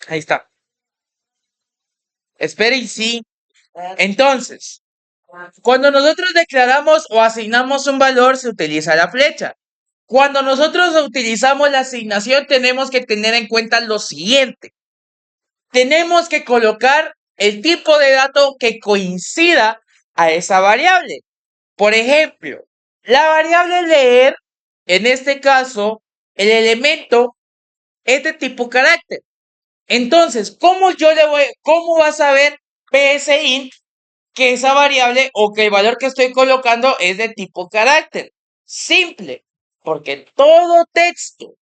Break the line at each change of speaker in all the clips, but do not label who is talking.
Ahí está. Esperen, sí. Entonces, cuando nosotros declaramos o asignamos un valor, se utiliza la flecha. Cuando nosotros utilizamos la asignación, tenemos que tener en cuenta lo siguiente. Tenemos que colocar el tipo de dato que coincida a esa variable. Por ejemplo, la variable leer, en este caso, el elemento es de tipo carácter. Entonces, cómo va a saber PSInt que esa variable o que el valor que estoy colocando es de tipo carácter? Simple, porque todo texto,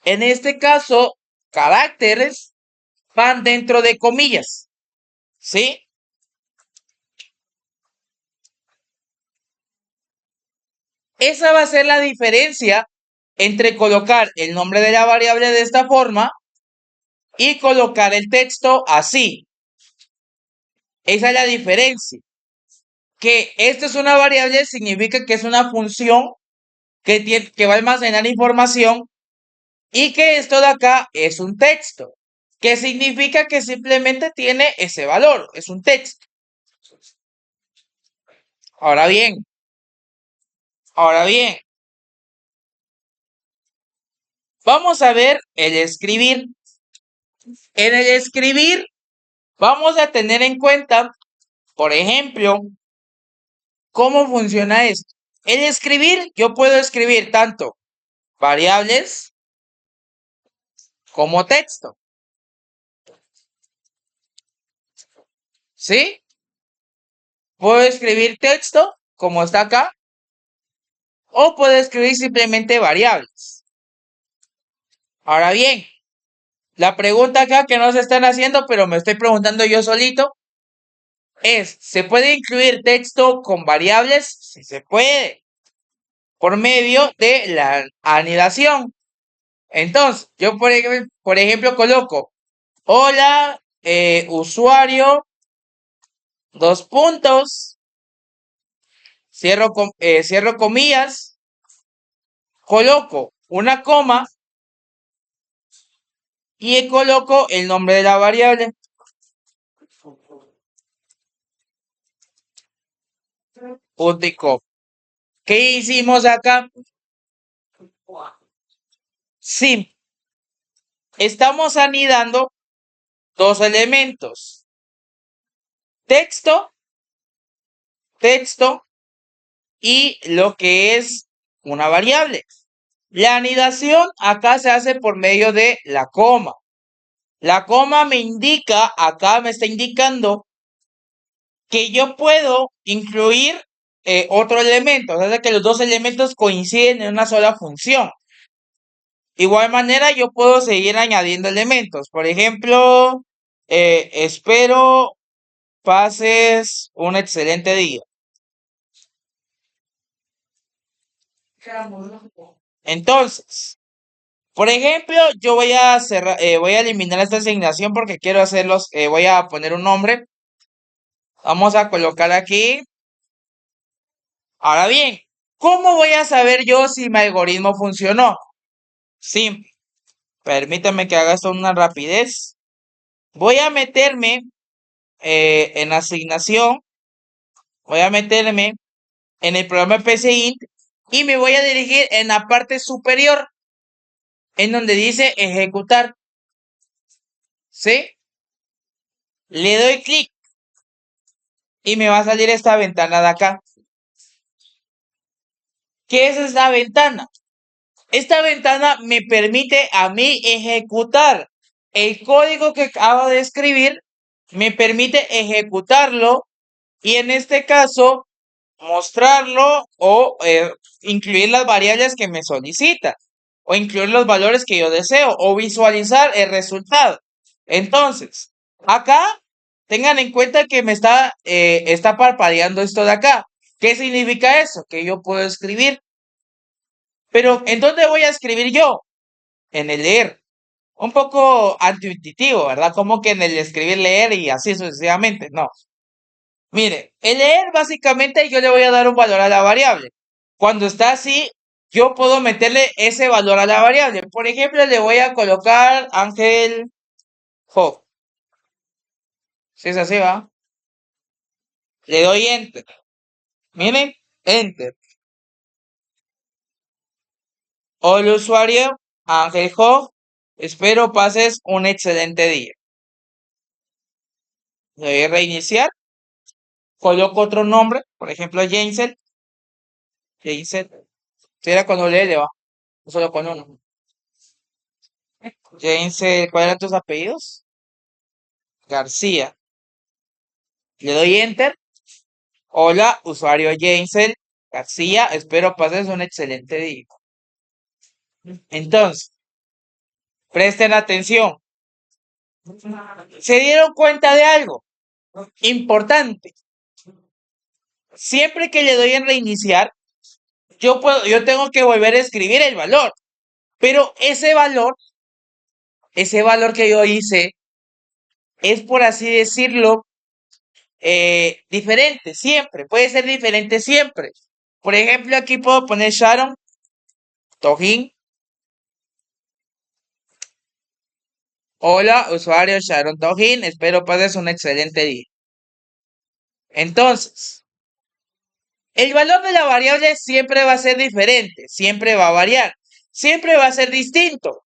en este caso, caracteres, van dentro de comillas, ¿sí? Esa va a ser la diferencia entre colocar el nombre de la variable de esta forma y colocar el texto así. Esa es la diferencia. Que esto es una variable significa que es una función que va a almacenar información y que esto de acá es un texto. Que significa que simplemente tiene ese valor, es un texto. Ahora bien, ahora bien, vamos a ver el escribir. En el escribir vamos a tener en cuenta, por ejemplo, cómo funciona esto. El escribir, yo puedo escribir tanto variables como texto. ¿Sí? Puedo escribir texto, como está acá, o puedo escribir simplemente variables. Ahora bien, la pregunta acá que no se están haciendo, pero me estoy preguntando yo solito, es, ¿se puede incluir texto con variables? Sí se puede, por medio de la anidación. Entonces, yo por ejemplo coloco, hola, usuario, dos puntos, cierro comillas, coloco una coma y coloco el nombre de la variable. Punto y coma. ¿Qué hicimos acá? Sí, estamos anidando dos elementos. Texto, texto y lo que es una variable. La anidación acá se hace por medio de la coma. La coma me indica, acá me está indicando que yo puedo incluir otro elemento, o sea que los dos elementos coinciden en una sola función. Igual manera yo puedo seguir añadiendo elementos. Por ejemplo, espero pases un excelente día. Entonces, por ejemplo, yo voy a cerrar, voy a eliminar esta asignación porque quiero hacerlos, voy a poner un nombre. Vamos a colocar aquí. Ahora bien, ¿cómo voy a saber yo si mi algoritmo funcionó? Simple. Permítame que haga esto una rapidez. Voy a meterme en asignación. Voy a meterme en el programa PCInt y me voy a dirigir en la parte superior, en donde dice ejecutar. ¿Sí? Le doy clic y me va a salir esta ventana de acá. ¿Qué es esta ventana? Esta ventana me permite a mí ejecutar el código que acabo de escribir, me permite ejecutarlo y en este caso mostrarlo o incluir las variables que me solicita o incluir los valores que yo deseo o visualizar el resultado. Entonces, acá tengan en cuenta que me está parpadeando esto de acá. ¿Qué significa eso? Que yo puedo escribir. Pero ¿en dónde voy a escribir yo? En el leer. Un poco intuitivo, ¿verdad? Como que en el escribir, leer y así sucesivamente. No. Mire, el leer básicamente yo le voy a dar un valor a la variable. Cuando está así, yo puedo meterle ese valor a la variable. Por ejemplo, le voy a colocar Ángel Jo. Si es así, va. Le doy enter. Miren, enter. Hola usuario, Ángel Jo. Espero pases un excelente día. Le doy a reiniciar. Coloco otro nombre, por ejemplo, Jainsel. Jainsel. Si era con doble L, va. No solo con uno. Jainsel, ¿cuáles eran tus apellidos? García. Le doy enter. Hola, usuario Jainsel García. Espero pases un excelente día. Entonces, presten atención. ¿Se dieron cuenta de algo importante? Siempre que le doy en reiniciar, yo tengo que volver a escribir el valor. Pero ese valor que yo hice, es por así decirlo, diferente siempre. Puede ser diferente siempre. Por ejemplo, aquí puedo poner Sharon Tojin. Hola, usuario Sharon Tojin. Espero pases un excelente día. Entonces, el valor de la variable siempre va a ser diferente, siempre va a variar, siempre va a ser distinto,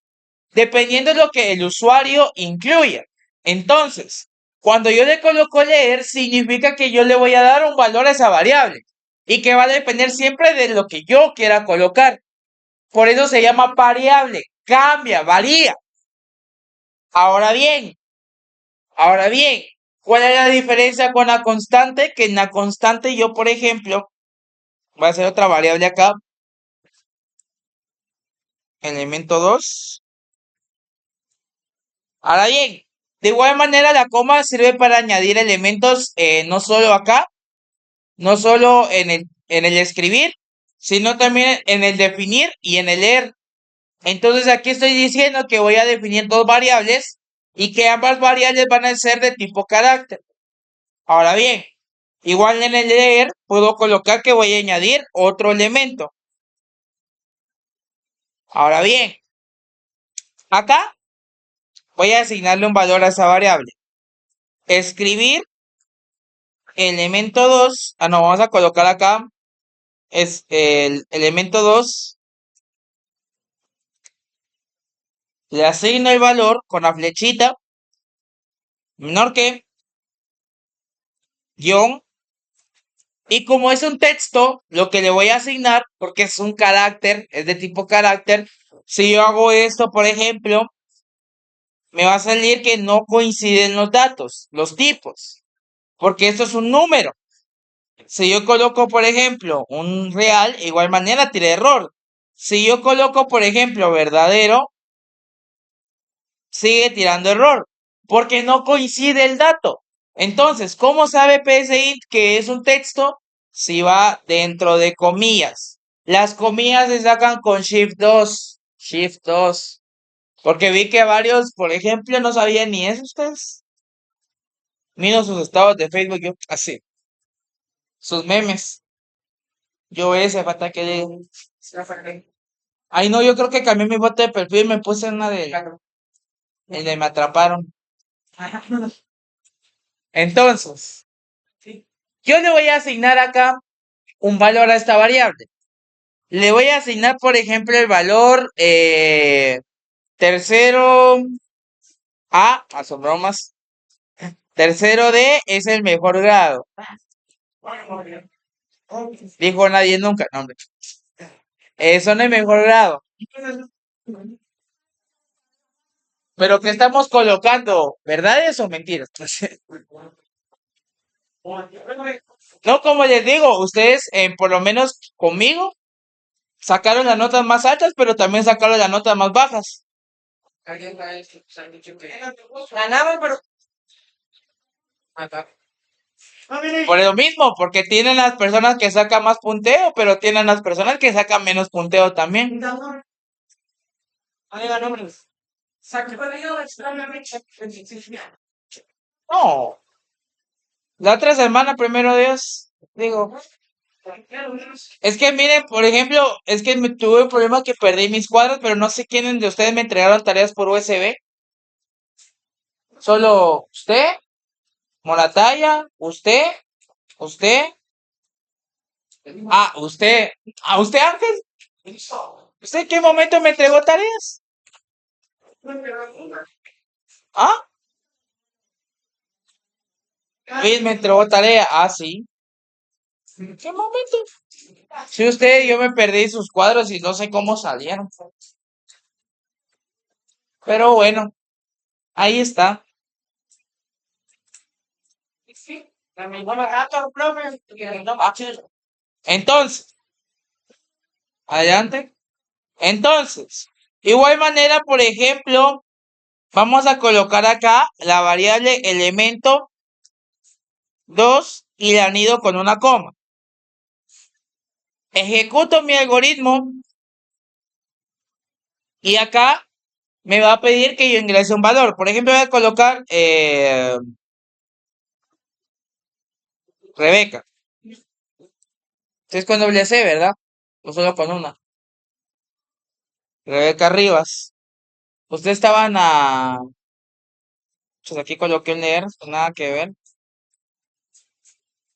dependiendo de lo que el usuario incluya. Entonces, cuando yo le coloco leer, significa que yo le voy a dar un valor a esa variable y que va a depender siempre de lo que yo quiera colocar. Por eso se llama variable, cambia, varía. Ahora bien, ¿cuál es la diferencia con la constante? Que en la constante yo, por ejemplo, voy a hacer otra variable acá, elemento 2. Ahora bien, de igual manera la coma sirve para añadir elementos no solo acá, no solo en el escribir, sino también en el definir y en el leer. Entonces aquí estoy diciendo que voy a definir dos variables y que ambas variables van a ser de tipo carácter. Ahora bien, igual en el leer puedo colocar que voy a añadir otro elemento. Ahora bien, acá voy a asignarle un valor a esa variable. Escribir elemento 2. No, vamos a colocar acá. Es el elemento 2. Le asigno el valor con la flechita. Menor que. Guión. Y como es un texto, lo que le voy a asignar, porque es un carácter, es de tipo carácter. Si yo hago esto, por ejemplo, me va a salir que no coinciden los datos, los tipos. Porque esto es un número. Si yo coloco, por ejemplo, un real, de igual manera tiene error. Si yo coloco, por ejemplo, verdadero, sigue tirando error, porque no coincide el dato. Entonces, ¿cómo sabe PSInt que es un texto? Si va dentro de comillas. Las comillas se sacan con Shift 2. Shift 2. Porque vi que varios, por ejemplo, no sabían ni eso ustedes. Miro sus estados de Facebook, yo así. Sus memes. Yo ese falta que le. Ay, no, yo creo que cambié mi foto de perfil y me puse una de. El de me atraparon. Entonces, yo le voy a asignar acá un valor a esta variable. Le voy a asignar, por ejemplo, el valor tercero A, son bromas. Tercero D es el mejor grado. Dijo nadie nunca. No, hombre. Son el mejor grado. Pero que estamos colocando, ¿verdades o mentiras? No, como les digo, ustedes, por lo menos conmigo, sacaron las notas más altas, pero también sacaron las notas más bajas. Ganaban, pero por lo mismo, porque tienen las personas que sacan más punteo, pero tienen las personas que sacan menos punteo también. No, la otra semana, primero Dios, digo. Es que miren, por ejemplo, es que tuve un problema que perdí mis cuadros, pero no sé quiénes de ustedes me entregaron tareas por USB. Solo usted, Morataya, usted, usted, usted, usted Ángel. ¿Usted en qué momento me entregó tareas? ¿Ah? Luis me entregó tarea. Sí. ¿En qué momento? Sí, usted, yo me perdí sus cuadros y no sé cómo salieron. Pero bueno, ahí está. Entonces, adelante. Entonces, igual manera, por ejemplo, vamos a colocar acá la variable elemento 2 y la anido con una coma. Ejecuto mi algoritmo y acá me va a pedir que yo ingrese un valor. Por ejemplo, voy a colocar Rebeca. Es con doble C, ¿verdad? O solo con una. Rebeca Rivas. Ustedes estaban a... Pues aquí coloqué el leer, nada que ver.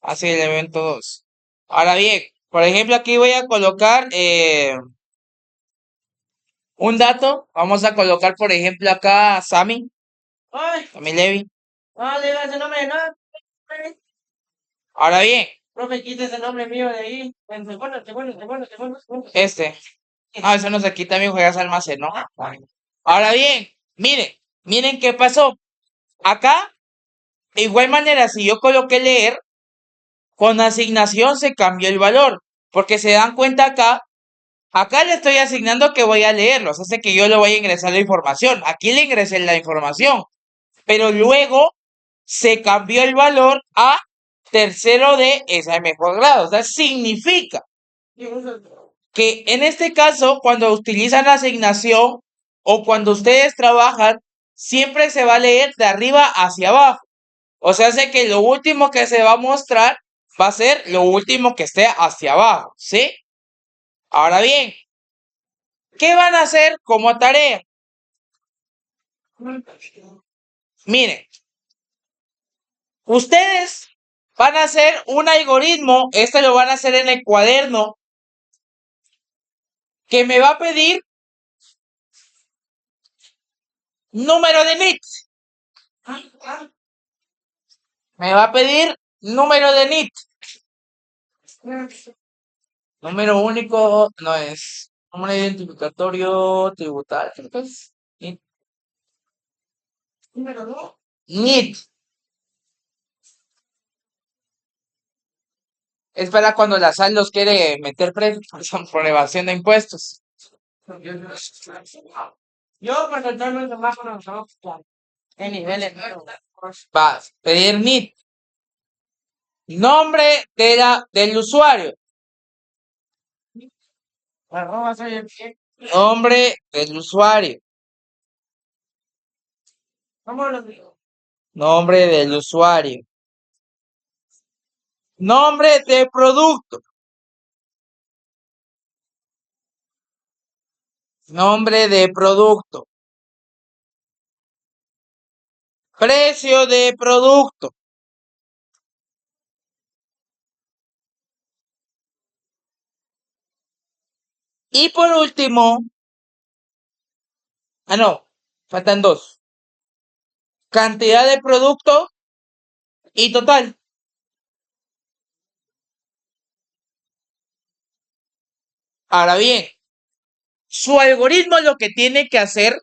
Así el evento 2. Ahora bien, por ejemplo, aquí voy a colocar un dato. Vamos a colocar, por ejemplo, acá Sammy. Sammy Levy. Ese nombre, no. Ahora bien. Profe, quita ese nombre mío de ahí. Este. Eso no se quita, mi hijo, ya se almacenó. Ahora bien, miren qué pasó. Acá, de igual manera, si yo coloqué leer, con asignación se cambió el valor. Porque se dan cuenta acá le estoy asignando que voy a leerlo. O sea, que yo le voy a ingresar la información. Aquí le ingresé la información. Pero luego se cambió el valor a tercero de ese mejor grado. O sea, significa que en este caso, cuando utilizan asignación o cuando ustedes trabajan, siempre se va a leer de arriba hacia abajo. O sea, sé que lo último que se va a mostrar va a ser lo último que esté hacia abajo, ¿sí? Ahora bien, ¿qué van a hacer como tarea? Miren, ustedes van a hacer un algoritmo, este lo van a hacer en el cuaderno, que me va a pedir número de nits. Me va a pedir número de nits. Número único no es. Número identificatorio tributario, creo que es. Número no. NIT. Es para cuando la SAL los quiere meter presos por evasión de impuestos. Yo cuando tengo el semáforo en niveles. Va a pedir NIT. Nombre del usuario. Nombre del usuario. Nombre del usuario. Nombre de producto. Nombre de producto. Precio de producto. Y por último, no, faltan dos. Cantidad de producto y total. Ahora bien, su algoritmo lo que tiene que hacer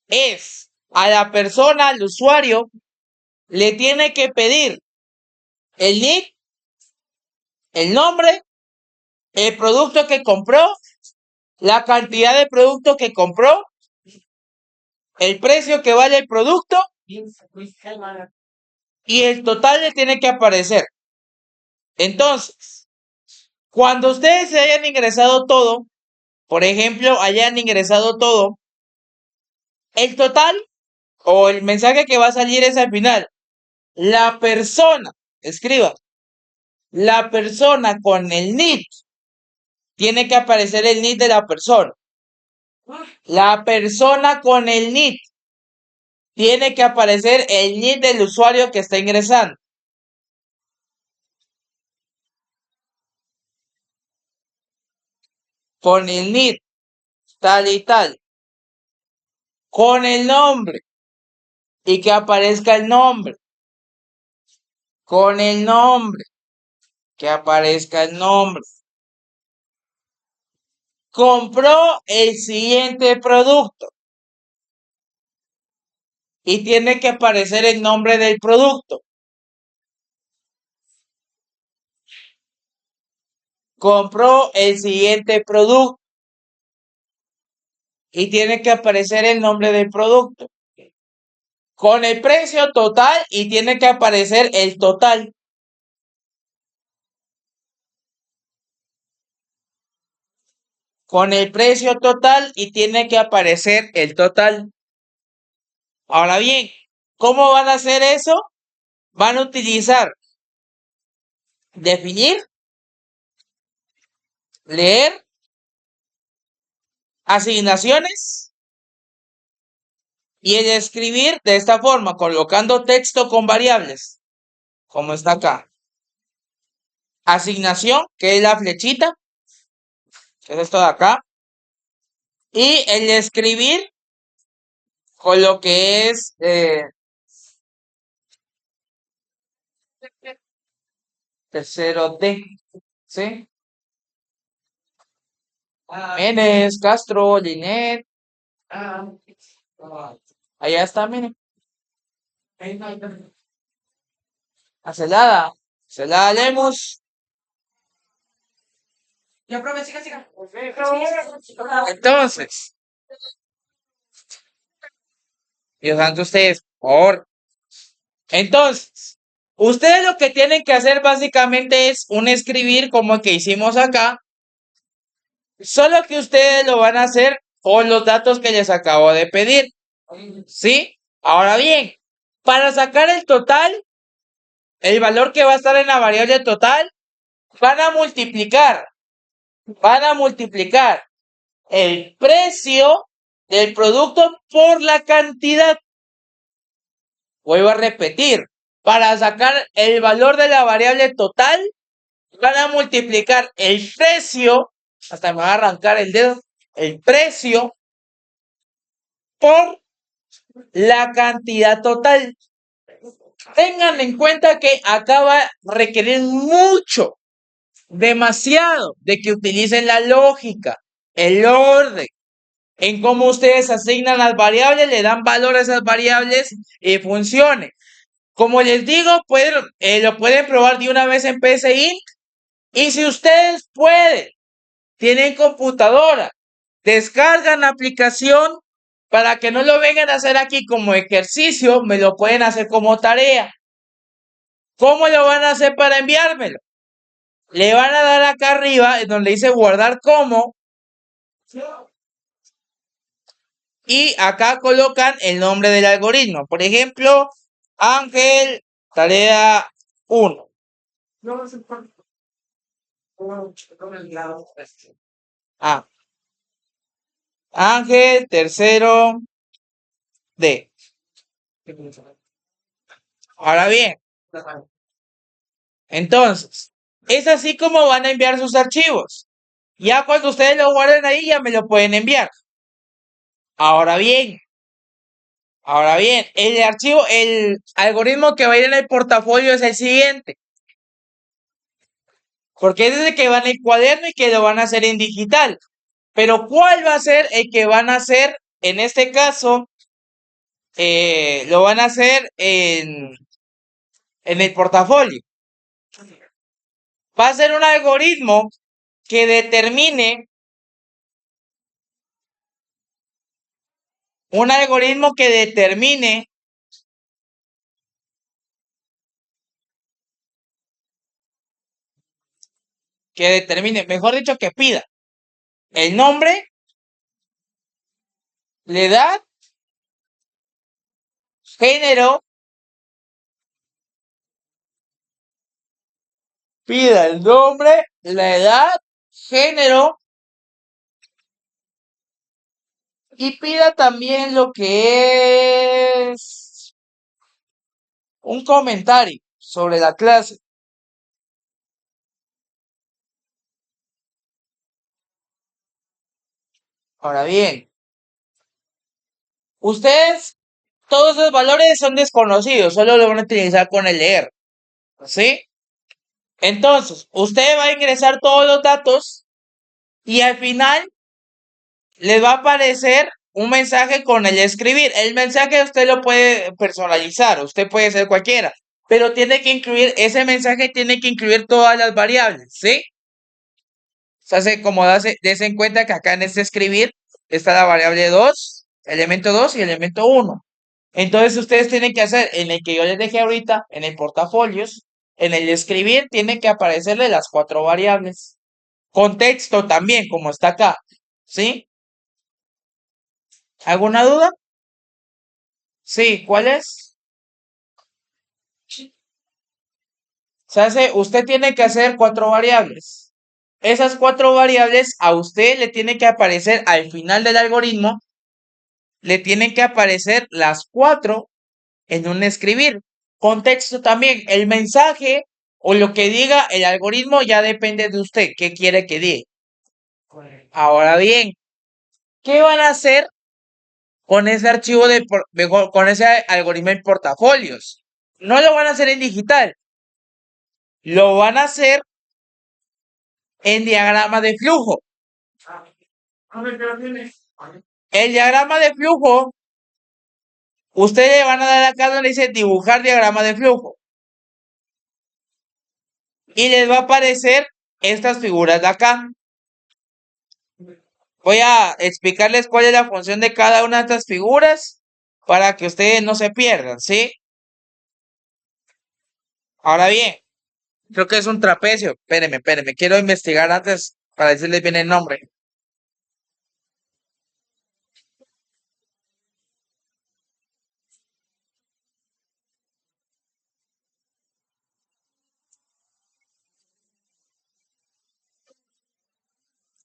es a la persona, al usuario, le tiene que pedir el NIC, el nombre, el producto que compró, la cantidad de producto que compró, el precio que vale el producto y el total le tiene que aparecer. Entonces, cuando ustedes se hayan ingresado todo, por ejemplo, hayan ingresado todo, el total o el mensaje que va a salir es al final. La persona, escriba, la persona con el NID, tiene que aparecer el NID de la persona. La persona con el NID. tiene que aparecer el NID del usuario que está ingresando. Con el NID, tal y tal. Con el nombre. Y que aparezca el nombre. Con el nombre. Que aparezca el nombre. Compró el siguiente producto. Y tiene que aparecer el nombre del producto. Compró el siguiente producto. Y tiene que aparecer el nombre del producto. Con el precio total y tiene que aparecer el total. Con el precio total y tiene que aparecer el total. Ahora bien, ¿cómo van a hacer eso? Van a utilizar definir, leer, asignaciones y el escribir de esta forma, colocando texto con variables, como está acá. Asignación, que es la flechita, que es esto de acá. Y el escribir con lo que es tercero D, ¿sí? Menes, Castro, Linet. Allá está, miren. Acelada. Acelada Lemos. Entonces, Dios santo ustedes, por favor. Entonces, ustedes lo que tienen que hacer básicamente es un escribir como el que hicimos acá, solo que ustedes lo van a hacer con los datos que les acabo de pedir. ¿Sí? Ahora bien, para sacar el total, el valor que va a estar en la variable total, van a multiplicar el precio del producto por la cantidad. Vuelvo a repetir, para sacar el valor de la variable total, van a multiplicar el precio, hasta me va a arrancar el dedo, el precio por la cantidad total. Tengan en cuenta que acá va a requerir mucho, demasiado, de que utilicen la lógica, el orden, en cómo ustedes asignan las variables, le dan valor a esas variables y funciones. Como les digo, lo pueden probar de una vez en PSI. Y si ustedes pueden, tienen computadora, descargan la aplicación para que no lo vengan a hacer aquí como ejercicio, me lo pueden hacer como tarea. ¿Cómo lo van a hacer para enviármelo? Le van a dar acá arriba, en donde dice guardar como, y acá colocan el nombre del algoritmo. Por ejemplo, Ángel, tarea 1. Ah, Ángel, tercero D. Ahora bien, entonces, es así como van a enviar sus archivos. Ya cuando ustedes lo guarden ahí, ya me lo pueden enviar. Ahora bien, el algoritmo que va a ir en el portafolio es el siguiente. Porque es el que va en el cuaderno y que lo van a hacer en digital. Pero ¿cuál va a ser el que van a hacer en este caso? Lo van a hacer en el portafolio. Va a ser un algoritmo que determine mejor dicho, que pida el nombre, la edad, género, pida el nombre, la edad, género, y pida también lo que es un comentario sobre la clase. Ahora bien, ustedes, todos los valores son desconocidos, solo lo van a utilizar con el leer, ¿sí? Entonces, usted va a ingresar todos los datos y al final les va a aparecer un mensaje con el escribir. El mensaje usted lo puede personalizar, usted puede ser cualquiera, pero tiene que incluir, ese mensaje tiene que incluir todas las variables, ¿sí? Se hace como dese en cuenta que acá en este escribir está la variable 2, elemento 2 y elemento 1. Entonces ustedes tienen que hacer en el que yo les dejé ahorita, en el portafolios, en el escribir, tiene que aparecerle las 4 variables. Contexto también, como está acá, ¿sí? ¿Alguna duda? Sí, ¿cuál es? Se hace, usted tiene que hacer 4 variables. Esas 4 variables a usted le tiene que aparecer al final del algoritmo, le tienen que aparecer las 4 en un escribir. Contexto también, el mensaje o lo que diga el algoritmo ya depende de usted, qué quiere que diga. Ahora bien, ¿qué van a hacer con ese archivo con ese algoritmo en portafolios? No lo van a hacer en digital, lo van a hacer en diagrama de flujo. El diagrama de flujo, ustedes le van a dar acá donde dice dibujar diagrama de flujo. Y les va a aparecer estas figuras de acá. Voy a explicarles cuál es la función de cada una de estas figuras para que ustedes no se pierdan, ¿sí? Ahora bien, creo que es un trapecio. Espérenme. Quiero investigar antes para decirles bien el nombre.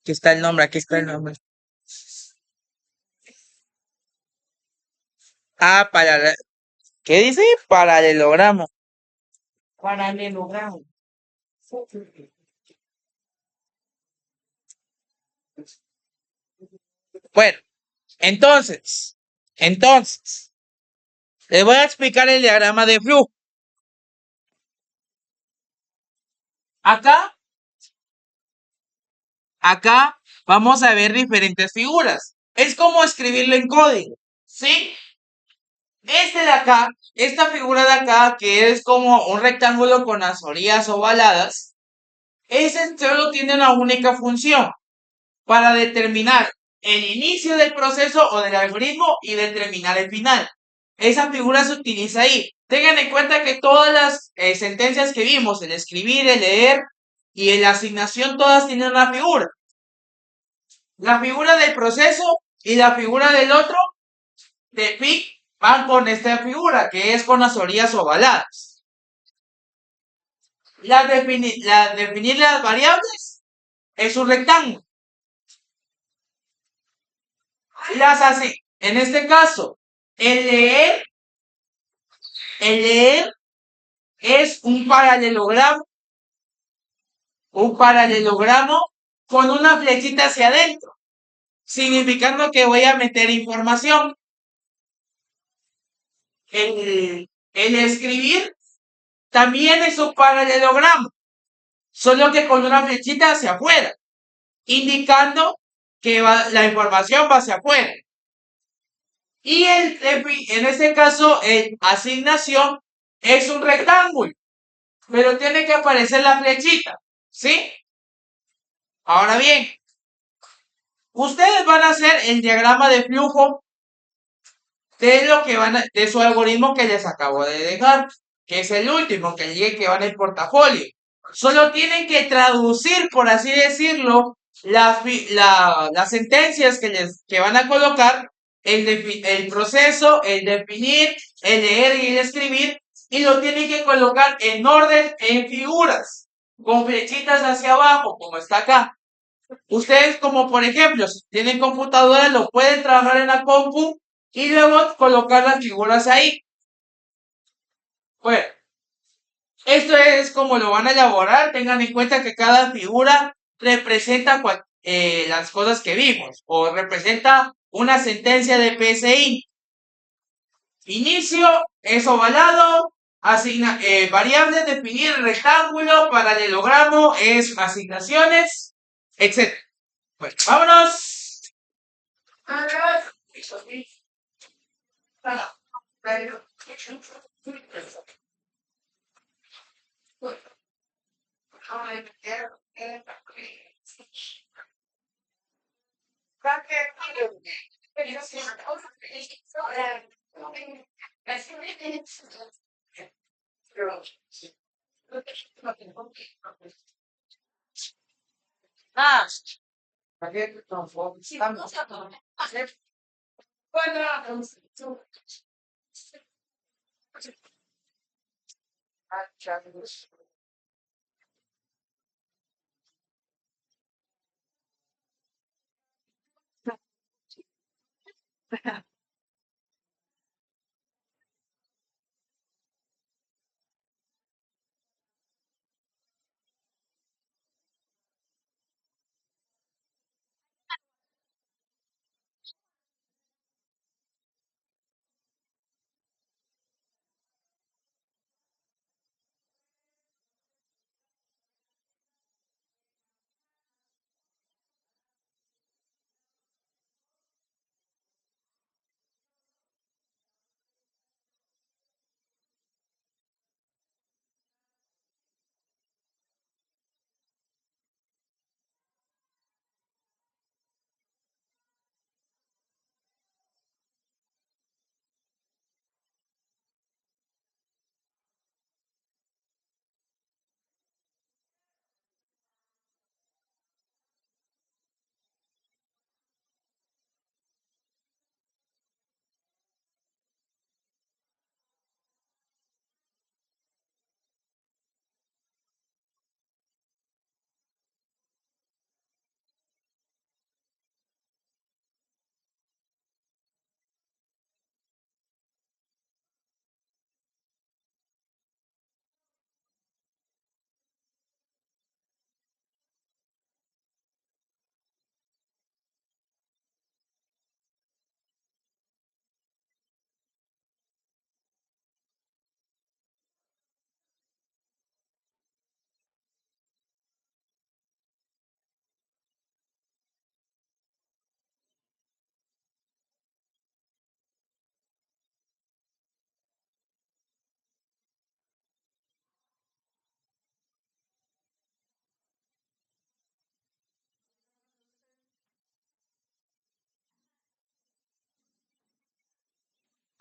Aquí está el nombre, aquí está el nombre. Ah, ¿qué dice? Paralelogramo. Paralelogramo. Bueno, entonces, les voy a explicar el diagrama de flujo. Acá Acá vamos a ver diferentes figuras. Es como escribirlo en código, ¿sí? Este de acá, esta figura de acá, que es como un rectángulo con las orillas ovaladas, ese solo tiene una única función para determinar el inicio del proceso o del algoritmo y determinar el final. Esa figura se utiliza ahí. Tengan en cuenta que todas las sentencias que vimos, el escribir, el leer y la asignación, todas tienen una figura. La figura del proceso y la figura del otro de pi van con esta figura, que es con las orillas ovaladas. Definir las variables es un rectángulo. Las así. En este caso, el leer es un paralelogramo con una flechita hacia adentro, significando que voy a meter información. El escribir también es un paralelogramo, solo que con una flechita hacia afuera, indicando que la información va hacia afuera. Y en este caso, el asignación es un rectángulo, pero tiene que aparecer la flechita, ¿sí? Ahora bien, ustedes van a hacer el diagrama de flujo de lo que de su algoritmo que les acabo de dejar, que es el último, que va en el portafolio. Solo tienen que traducir, por así decirlo, las sentencias que van a colocar, el proceso, el definir, el leer y el escribir, y lo tienen que colocar en orden en figuras, con flechitas hacia abajo, como está acá. Ustedes, como por ejemplo, si tienen computadora, lo pueden trabajar en la compu y luego colocar las figuras ahí. Bueno, esto es como lo van a elaborar. Tengan en cuenta que cada figura representa las cosas que vimos o representa una sentencia de PSI. Inicio es ovalado, variable definir rectángulo, paralelogramo es asignaciones, etc. Bueno, vámonos. Ah,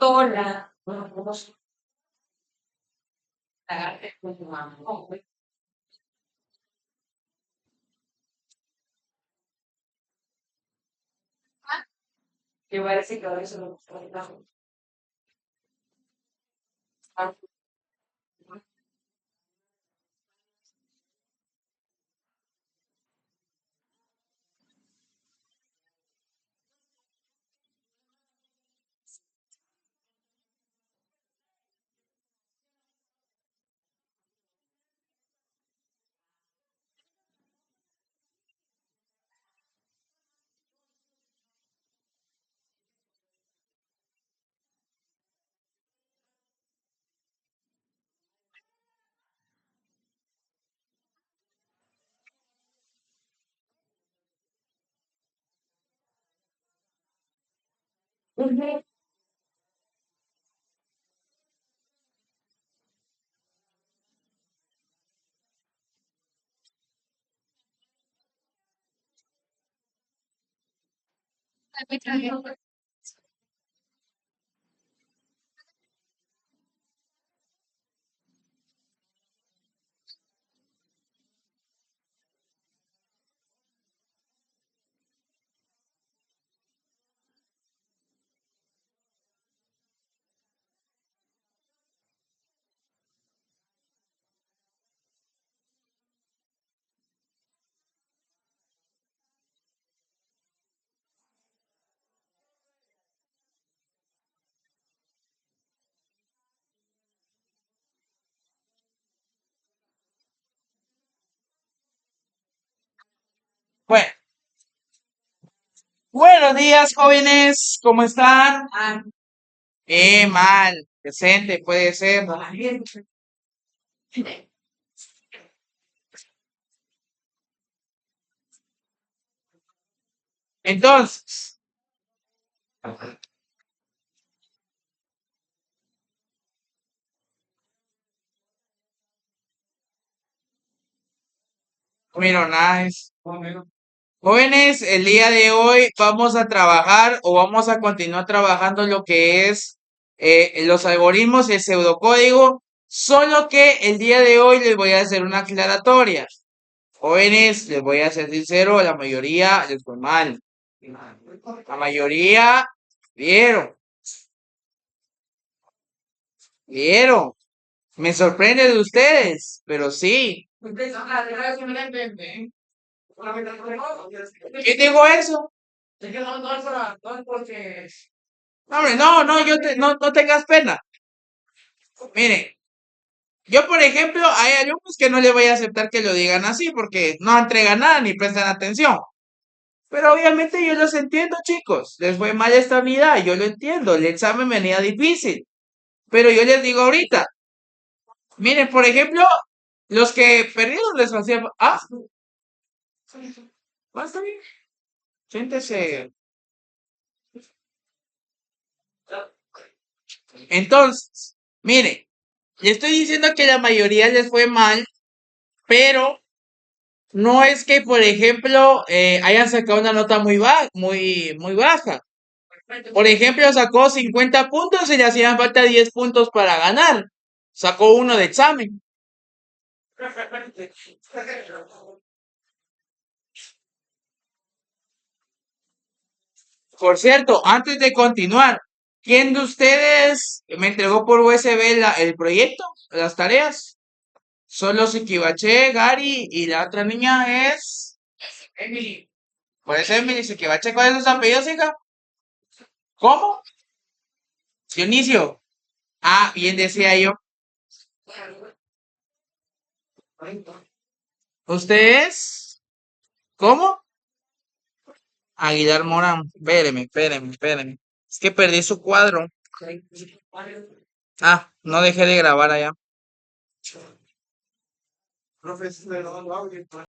hola. Que parece que ahora eso lo Bueno, buenos días, jóvenes. ¿Cómo están? Mal. Presente, puede ser. Entonces, bueno, nice. Jóvenes, el día de hoy vamos a trabajar o vamos a continuar trabajando lo que es los algoritmos y el pseudocódigo, solo que el día de hoy les voy a hacer una aclaratoria. Jóvenes, les voy a ser sincero, la mayoría les fue mal. La mayoría vieron, vieron. Me sorprende de ustedes, pero sí. ¿Quién dijo eso? No, hombre, no, no, no, no tengas pena. Miren, yo por ejemplo, hay alumnos que no les voy a aceptar que lo digan así porque no entregan nada ni prestan atención. Pero obviamente yo los entiendo, chicos. Les fue mal esta unidad, yo lo entiendo. El examen venía difícil. Pero yo les digo ahorita, miren, por ejemplo, los que perdieron les hacía. Ah, está bien. Siéntese. Entonces, mire, le estoy diciendo que la mayoría les fue mal, pero no es que, por ejemplo, hayan sacado una nota muy baja. Por ejemplo, sacó 50 puntos y le hacían falta 10 puntos para ganar. Sacó uno de examen. Por cierto, antes de continuar, ¿quién de ustedes me entregó por USB el proyecto, las tareas? Solo Sikibache, Gary y la otra niña es Emily. Por eso Emily Sikibache, ¿cuáles son sus apellidos, hija? ¿Cómo? Dionisio. Ah, bien decía yo. ¿Usted es? ¿Cómo? Aguilar Morán. Espéreme. Es que perdí su cuadro. Ah, no dejé de grabar allá.